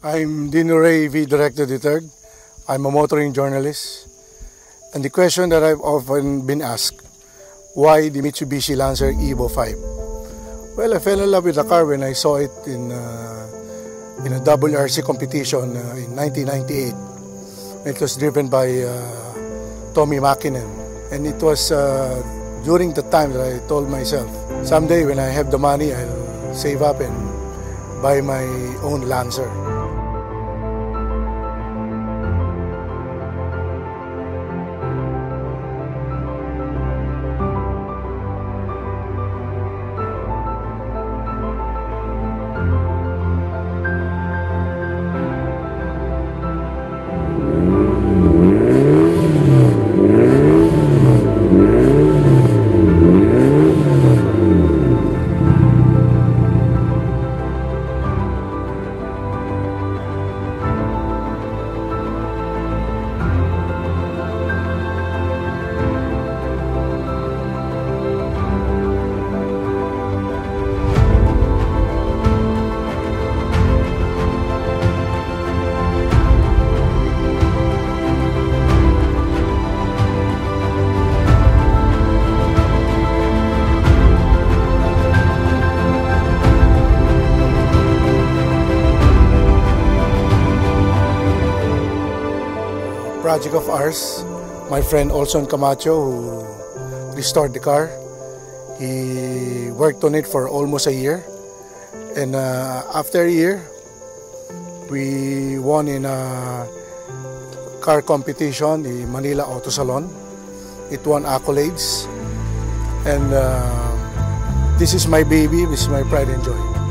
I'm Dino Ray V. Director III. I'm a motoring journalist. And the question that I've often been asked, why the Mitsubishi Lancer Evo 5? Well, I fell in love with the car when I saw it in a WRC competition in 1998. It was driven by Tommi Mäkinen. And it was during the time that I told myself, someday when I have the money, I'll save up and buy my own Lancer. Project of ours, my friend Olson Camacho, who restored the car. He worked on it for almost a year, and after a year we won in a car competition, the Manila Auto Salon. It won accolades, and this is my baby, this is my pride and joy.